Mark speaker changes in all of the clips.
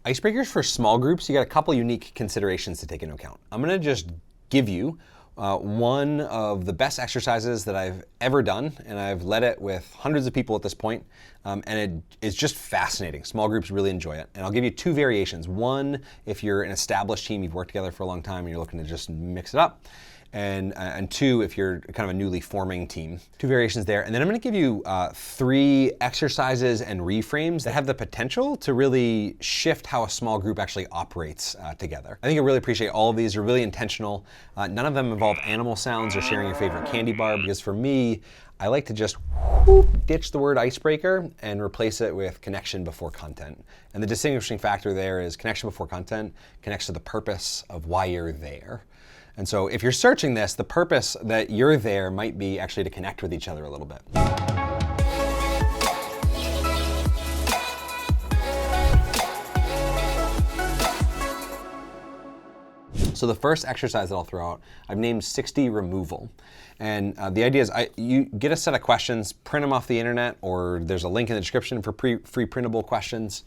Speaker 1: Icebreakers for small groups, you got a couple unique considerations to take into account. I'm gonna just give you one of the best exercises that I've ever done, and I've led it with hundreds of people at this point, and it is just fascinating. Small groups really enjoy it. And I'll give you two variations. One, if you're an established team, you've worked together for a long time and you're looking to just mix it up. And two, if you're kind of a newly forming team. Two variations there. And then I'm gonna give you three exercises and reframes that have the potential to really shift how a small group actually operates together. I think you'll really appreciate all of these. They're really intentional. None of them involve animal sounds or sharing your favorite candy bar, because for me, I like to just ditch the word icebreaker and replace it with connection before content. And the distinguishing factor there is connection before content connects to the purpose of why you're there. And so if you're searching this, the purpose that you're there might be actually to connect with each other a little bit. So the first exercise that I'll throw out, I've named 60 removal. And the idea is you get a set of questions, print them off the internet, or there's a link in the description for free printable questions.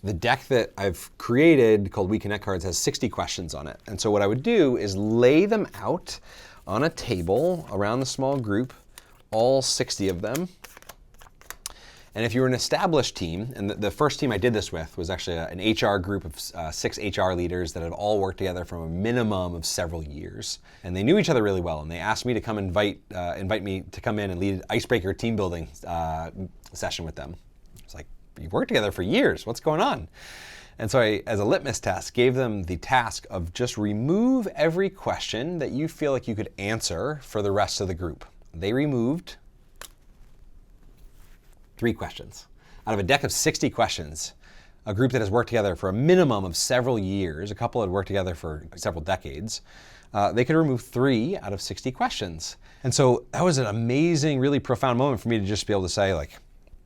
Speaker 1: The deck that I've created called We Connect Cards has 60 questions on it. And so what I would do is lay them out on a table around the small group, all 60 of them. And if you're an established team, and the first team I did this with was actually an HR group of 6 HR leaders that had all worked together for a minimum of several years. And they knew each other really well. And they asked me to come invite me to come in and lead an Icebreaker team building session with them. It's like, you've worked together for years, what's going on? And so I, as a litmus test, gave them the task of just remove every question that you feel like you could answer for the rest of the group. They removed 3 questions. Out of a deck of 60 questions, a group that has worked together for a minimum of several years, a couple had worked together for several decades, they could remove 3 out of 60 questions. And so that was an amazing, really profound moment for me to just be able to say, like,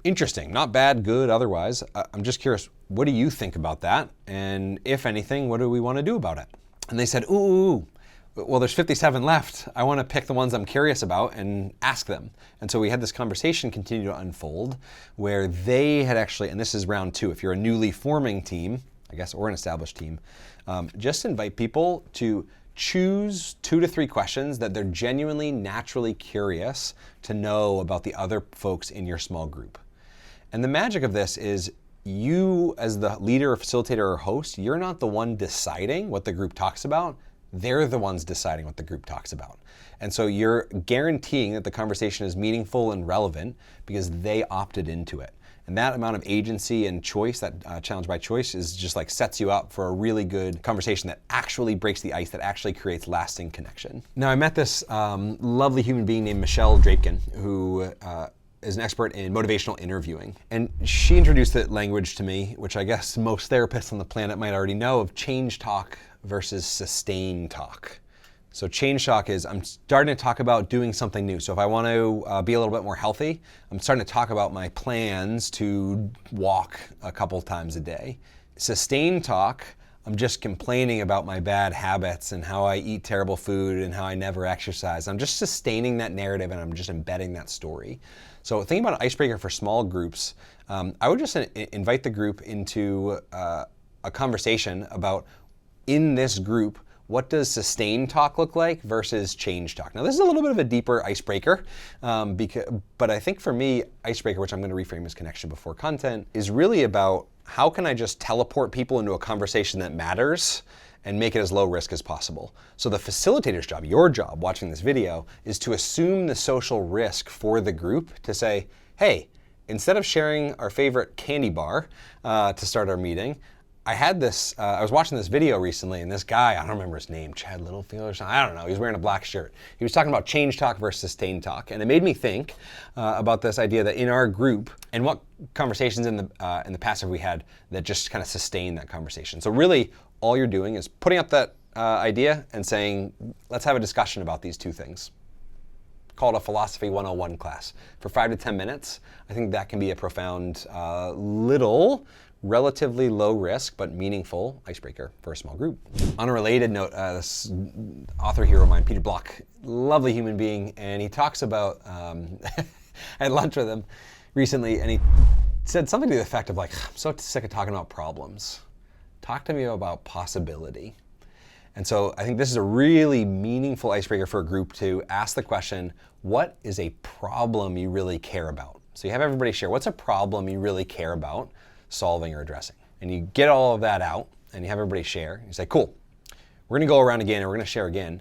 Speaker 1: interesting, not bad, good, otherwise. I'm just curious, what do you think about that? And if anything, what do we want to do about it? And they said, ooh, well, there's 57 left. I want to pick the ones I'm curious about and ask them. And so we had this conversation continue to unfold where they had actually, and this is round 2, if you're a newly forming team, I guess, or an established team, just invite people to choose 2 to 3 questions that they're genuinely, naturally curious to know about the other folks in your small group. And the magic of this is you, as the leader or facilitator or host, you're not the one deciding what the group talks about. They're the ones deciding what the group talks about. And so you're guaranteeing that the conversation is meaningful and relevant because they opted into it. And that amount of agency and choice, that challenge by choice, is just like sets you up for a really good conversation that actually breaks the ice, that actually creates lasting connection. Now, I met this lovely human being named Michelle Drapekin, who is an expert in motivational interviewing. And she introduced the language to me, which I guess most therapists on the planet might already know, of change talk versus sustain talk. So change talk is, I'm starting to talk about doing something new. So if I want to be a little bit more healthy, I'm starting to talk about my plans to walk a couple times a day. Sustain talk, I'm just complaining about my bad habits and how I eat terrible food and how I never exercise. I'm just sustaining that narrative and I'm just embedding that story. So thinking about an icebreaker for small groups, I would just invite the group into a conversation about, in this group, what does sustain talk look like versus change talk? Now, this is a little bit of a deeper icebreaker, but I think for me, icebreaker, which I'm going to reframe as connection before content, is really about how can I just teleport people into a conversation that matters and make it as low risk as possible. So the facilitator's job, your job watching this video, is to assume the social risk for the group to say, hey, instead of sharing our favorite candy bar to start our meeting, I was watching this video recently, and this guy, I don't remember his name, Chad Littlefield or something, I don't know, he was wearing a black shirt. He was talking about change talk versus sustain talk, and it made me think about this idea that in our group, and what conversations in the past have we had that just kind of sustain that conversation. So really, all you're doing is putting up that idea and saying, let's have a discussion about these 2 things. Call it a Philosophy 101 class. For 5 to 10 minutes, I think that can be a profound, relatively low risk but meaningful icebreaker for a small group. On a related note, this author hero of mine, Peter Block, lovely human being, and he talks about, I had lunch with him recently, and he said something to the effect of like, I'm so sick of talking about problems. Talk to me about possibility. And so I think this is a really meaningful icebreaker for a group to ask the question, what is a problem you really care about? So you have everybody share, what's a problem you really care about solving or addressing? And you get all of that out and you have everybody share. You say, cool, we're gonna go around again and we're gonna share again.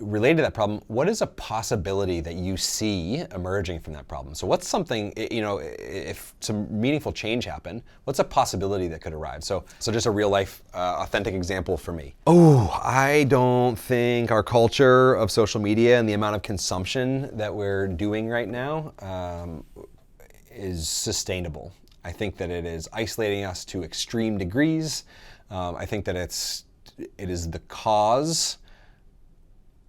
Speaker 1: Related to that problem, what is a possibility that you see emerging from that problem? So what's something, if some meaningful change happened, what's a possibility that could arrive? So just a real life, authentic example for me. Oh, I don't think our culture of social media and the amount of consumption that we're doing right now is sustainable. I think that it is isolating us to extreme degrees. I think that it is the cause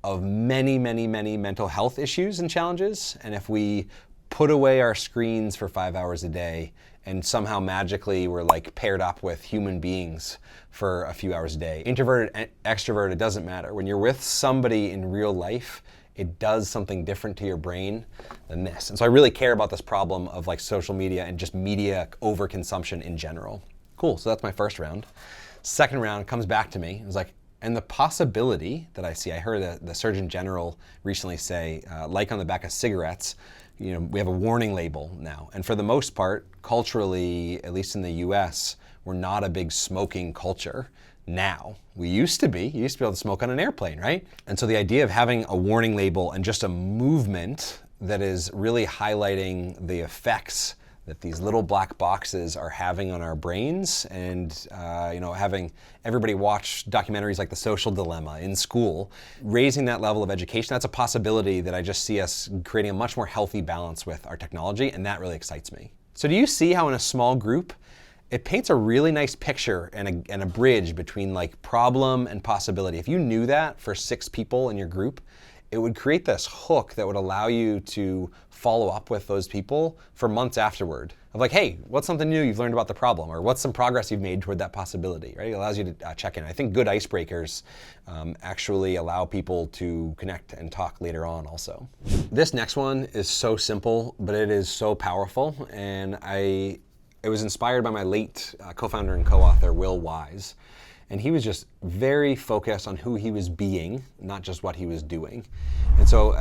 Speaker 1: of many, many, many mental health issues and challenges. And if we put away our screens for 5 hours a day and somehow magically we're like paired up with human beings for a few hours a day, introverted, extroverted, it doesn't matter. When you're with somebody in real life, it does something different to your brain than this. And so I really care about this problem of like social media and just media overconsumption in general. Cool, so that's my first round. Second round comes back to me. It was like, and the possibility that I see, I heard the Surgeon General recently say, like on the back of cigarettes, we have a warning label now. And for the most part, culturally, at least in the US, we're not a big smoking culture now. We used to be. You used to be able to smoke on an airplane, right? And so the idea of having a warning label and just a movement that is really highlighting the effects that these little black boxes are having on our brains, and having everybody watch documentaries like The Social Dilemma in school, raising that level of education, that's a possibility that I just see us creating a much more healthy balance with our technology, and that really excites me. So do you see how in a small group, it paints a really nice picture and a bridge between like problem and possibility? If you knew that for 6 people in your group, it would create this hook that would allow you to follow up with those people for months afterward. Of like, hey, what's something new you've learned about the problem? Or what's some progress you've made toward that possibility, right? It allows you to check in. I think good icebreakers actually allow people to connect and talk later on also. This next one is so simple, but it is so powerful. And it was inspired by my late co-founder and co-author, Will Wise. And he was just very focused on who he was being, not just what he was doing. And so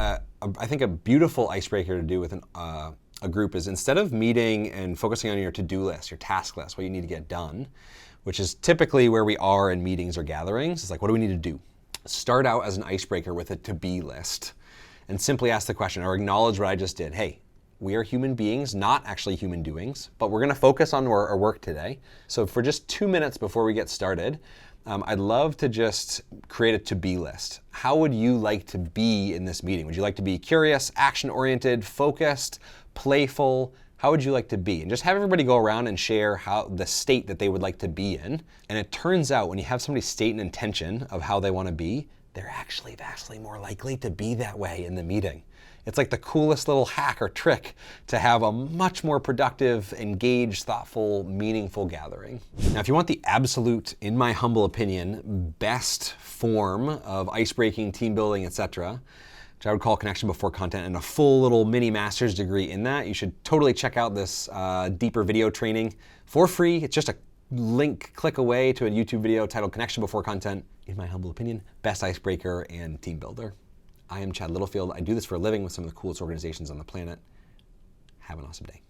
Speaker 1: I think a beautiful icebreaker to do with a group is, instead of meeting and focusing on your to-do list, your task list, what you need to get done, which is typically where we are in meetings or gatherings, it's like, what do we need to do? Start out as an icebreaker with a to-be list and simply ask the question or acknowledge what I just did. Hey, we are human beings, not actually human doings, but we're gonna focus on our work today. So for just 2 minutes before we get started, I'd love to just create a to-be list. How would you like to be in this meeting? Would you like to be curious, action-oriented, focused, playful? How would you like to be? And just have everybody go around and share how the state that they would like to be in. And it turns out when you have somebody state an intention of how they wanna be, they're actually vastly more likely to be that way in the meeting. It's like the coolest little hack or trick to have a much more productive, engaged, thoughtful, meaningful gathering. Now, if you want the absolute, in my humble opinion, best form of ice-breaking, team building, etc., which I would call connection before content, and a full little mini master's degree in that, you should totally check out this deeper video training for free. It's just a click away to a YouTube video titled Connection Before Content, in my humble opinion, best icebreaker and team builder. I am Chad Littlefield. I do this for a living with some of the coolest organizations on the planet. Have an awesome day.